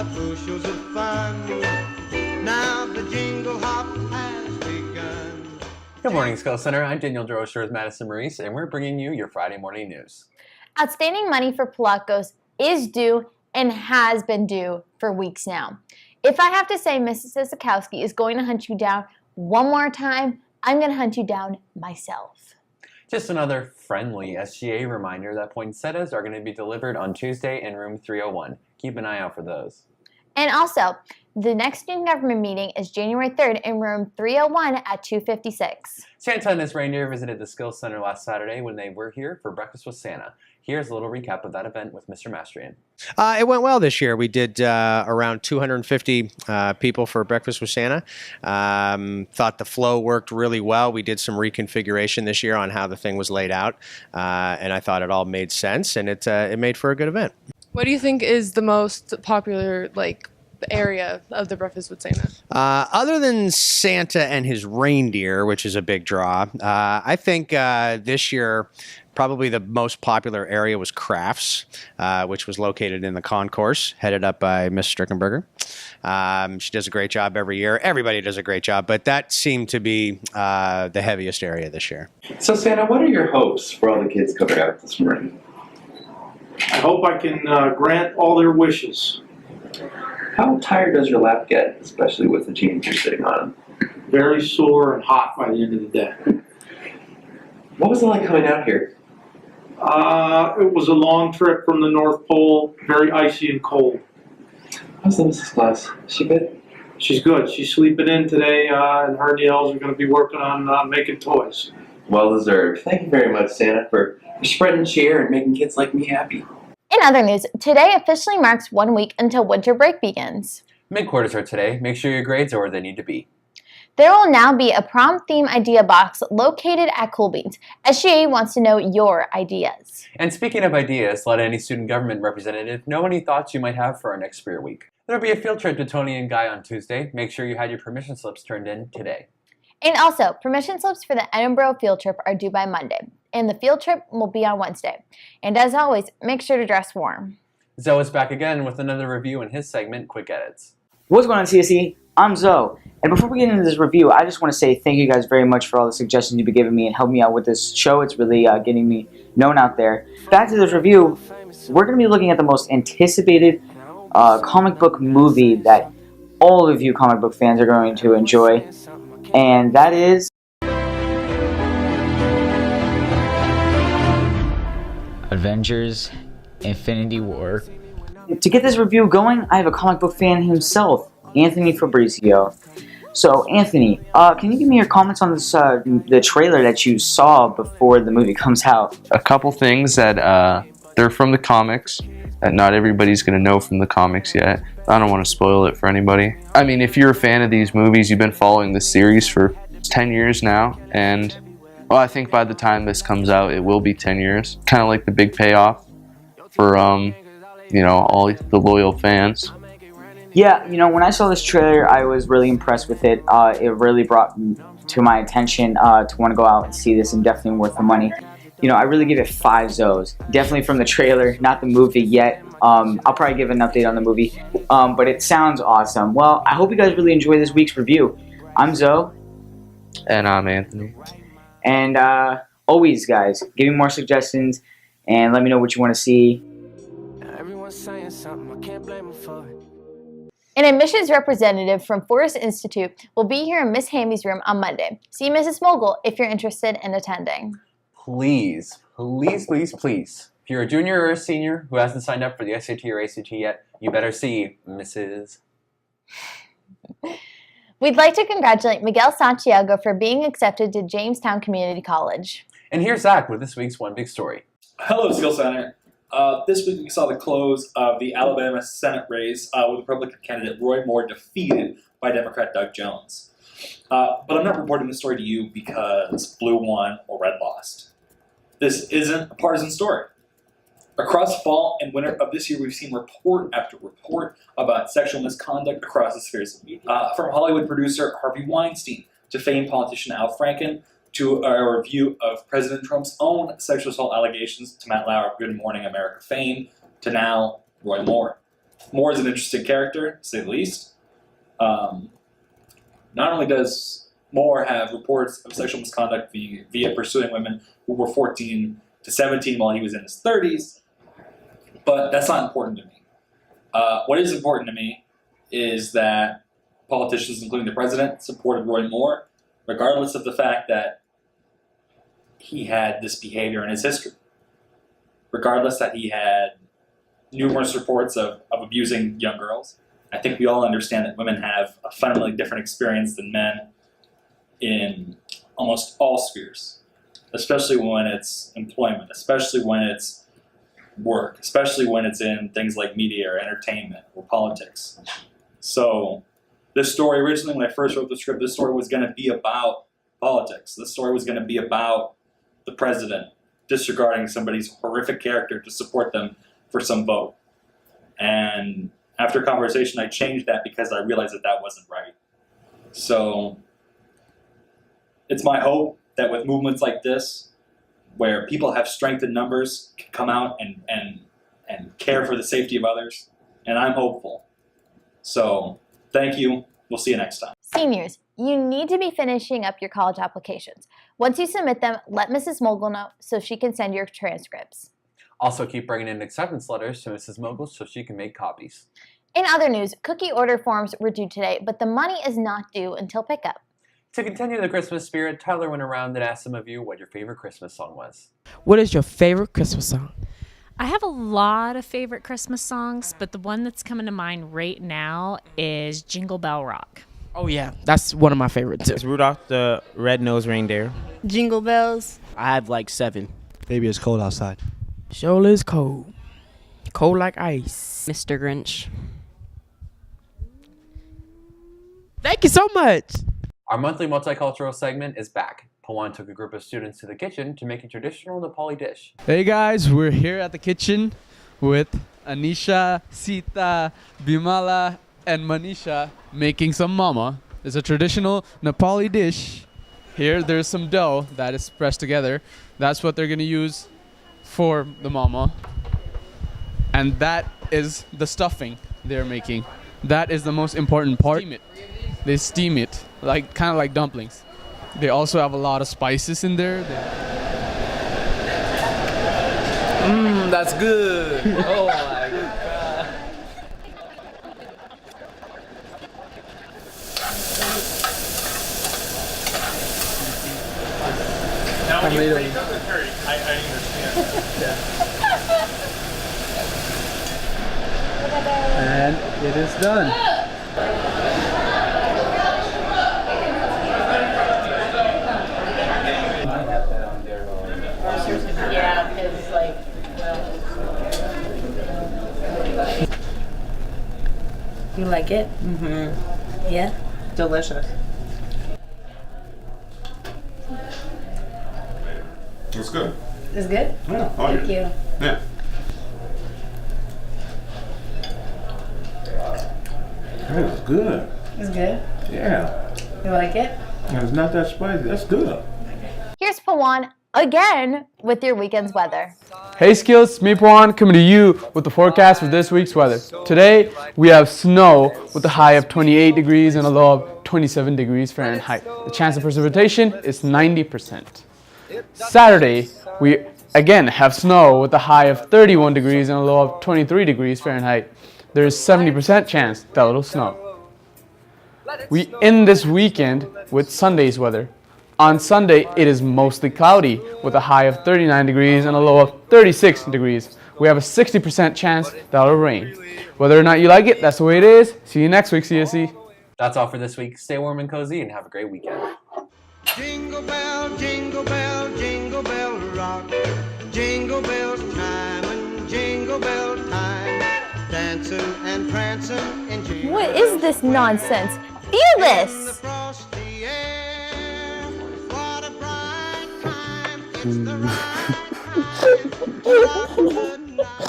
bushels of fun. Now the jingle hop has begun. Good morning, Skill Center. I'm Daniel Droscher with Madison Maurice, and we're bringing you your Friday morning news. Outstanding money for Palatkos is due and has been due for weeks now. If I have to say Mrs. Sisikowski is going to hunt you down one more time, I'm going to hunt you down myself. Just another friendly SGA reminder that poinsettias are going to be delivered on Tuesday in room 301. Keep an eye out for those. And also, the next student government meeting is January 3rd in room 301 at 256. Santa and his reindeer visited the Skills Center last Saturday when they were here for Breakfast with Santa. Here's a little recap of that event with Mr. Mastrian. It went well this year. We did around 250 people for Breakfast with Santa. Thought the flow worked really well. We did some reconfiguration this year on how the thing was laid out, and I thought it all made sense, and it made for a good event. What do you think is the most popular, area of the Breakfast with Santa? Other than Santa and his reindeer, which is a big draw, I think this year probably the most popular area was crafts, which was located in the concourse, headed up by Miss Strickenberger. She does a great job every year. Everybody does a great job, but that seemed to be the heaviest area this year. So Santa, what are your hopes for all the kids coming out this morning? I hope I can grant all their wishes. How tired does your lap get, especially with the jeans you're sitting on? Very sore and hot by the end of the day. What was it like coming out here? It was a long trip from the North Pole, very icy and cold. How's the Mrs. Claus? Is she good? She's good. She's sleeping in today, and her and the elves are going to be working on making toys. Well deserved. Thank you very much, Santa, for spreading cheer and making kids like me happy. In other news, today officially marks 1 week until winter break begins. Mid-quarters are today. Make sure your grades are where they need to be. There will now be a prom theme idea box located at Cool Beans. SGA wants to know your ideas. And speaking of ideas, let any student government representative know any thoughts you might have for our next Spirit Week. There'll be a field trip to Tony and Guy on Tuesday. Make sure you had your permission slips turned in today. And also, permission slips for the Edinburgh field trip are due by Monday, and the field trip will be on Wednesday. And as always, make sure to dress warm. Zoe is back again with another review in his segment, Quick Edits. What's going on, CSE? I'm Zoe. And before we get into this review, I just want to say thank you guys very much for all the suggestions you've been giving me and helping me out with this show. It's really getting me known out there. Back to this review, we're going to be looking at the most anticipated comic book movie that all of you comic book fans are going to enjoy. And that is Avengers Infinity War. To get this review going, I have a comic book fan himself, Anthony Fabrizio. So, Anthony, can you give me your comments on this the trailer that you saw before the movie comes out? A couple things that they're from the comics that not everybody's going to know from the comics yet. I don't want to spoil it for anybody. I mean, if you're a fan of these movies, you've been following this series for 10 years now, and well, I think by the time this comes out, it will be 10 years. Kind of like the big payoff for, all the loyal fans. Yeah, when I saw this trailer, I was really impressed with it. It really brought to my attention to want to go out and see this, and definitely worth the money. I really give it 5 Zoes. Definitely from the trailer, not the movie yet. I'll probably give an update on the movie, but it sounds awesome. Well, I hope you guys really enjoy this week's review. I'm Zoe. And I'm Anthony. And always, guys, give me more suggestions and let me know what you want to see. Everyone's saying something, I can't blame them for it. An admissions representative from Forest Institute will be here in Miss Hamby's room on Monday. See Mrs. Mogul if you're interested in attending. Please, please, please, please. If you're a junior or a senior who hasn't signed up for the SAT or ACT yet, you better see Mrs. We'd like to congratulate Miguel Santiago for being accepted to Jamestown Community College. And here's Zach with this week's One Big Story. Hello, Skill Center. This week we saw the close of the Alabama Senate race with Republican candidate Roy Moore defeated by Democrat Doug Jones. But I'm not reporting this story to you because blue won or red lost. This isn't a partisan story. Across fall and winter of this year, we've seen report after report about sexual misconduct across the spheres of media. From Hollywood producer Harvey Weinstein to famed politician Al Franken to a review of President Trump's own sexual assault allegations to Matt Lauer of Good Morning America fame to now Roy Moore. Moore is an interesting character, to say the least. Not only does Moore have reports of sexual misconduct via pursuing women who were 14 to 17 while he was in his 30s, but that's not important to me. What is important to me is that politicians, including the president, supported Roy Moore, regardless of the fact that he had this behavior in his history. Regardless that he had numerous reports of abusing young girls. I think we all understand that women have a fundamentally different experience than men in almost all spheres, especially when it's employment, especially when it's work, especially when it's in things like media or entertainment or politics. So this story, originally when I first wrote the script, this story was going to be about politics. This story was going to be about the president disregarding somebody's horrific character to support them for some vote. And after conversation, I changed that because I realized that that wasn't right. So it's my hope that with movements like this, where people have strength in numbers, can come out and care for the safety of others. And I'm hopeful. So thank you. We'll see you next time. Seniors, you need to be finishing up your college applications. Once you submit them, let Mrs. Mogul know so she can send your transcripts. Also, keep bringing in acceptance letters to Mrs. Mogul so she can make copies. In other news, cookie order forms were due today, but the money is not due until pickup. To continue the Christmas spirit, Tyler went around and asked some of you what your favorite Christmas song was. What is your favorite Christmas song? I have a lot of favorite Christmas songs, but the one that's coming to mind right now is Jingle Bell Rock. Oh yeah, that's one of my favorites too. It's Rudolph the Red-Nosed Reindeer. Jingle Bells. I have like 7. Baby, it's cold outside. Sure is cold. Cold like ice. Mr. Grinch. Thank you so much. Our monthly multicultural segment is back. Pawan took a group of students to the kitchen to make a traditional Nepali dish. Hey guys, we're here at the kitchen with Anisha, Sita, Bimala, and Manisha making some mama. It's a traditional Nepali dish. Here there's some dough that is pressed together. That's what they're gonna use for the mama. And that is the stuffing they're making. That is the most important part. They steam it, like kind of like dumplings. They also have a lot of spices in there. That's good. Oh my god. Now when you break up the curry, I understand. And it is done. Yeah, because like, you like it? Mm-hmm. Yeah? Delicious. It's good. It's good? Yeah. Thank you. Yeah. It's good. It's good? Yeah. You like it? And it's not that spicy. That's good. Here's Pawan again with your weekend's weather. Hey Skills, me Pawan coming to you with the forecast for this week's weather. Today we have snow with a high of 28 degrees and a low of 27 degrees Fahrenheit. The chance of precipitation is 90%. Saturday we again have snow with a high of 31 degrees and a low of 23 degrees Fahrenheit. There is 70% chance that it'll snow. We end this weekend with Sunday's weather. On Sunday, it is mostly cloudy with a high of 39 degrees and a low of 36 degrees. We have a 60% chance that it'll rain. Whether or not you like it, that's the way it is. See you next week, CSE. That's all for this week. Stay warm and cozy and have a great weekend. Jingle bell, jingle bell, jingle bell rock. Jingle bells chime and jingle bell time. Dancing and prancing in jingle. What is this nonsense? Feel this! It's the right time.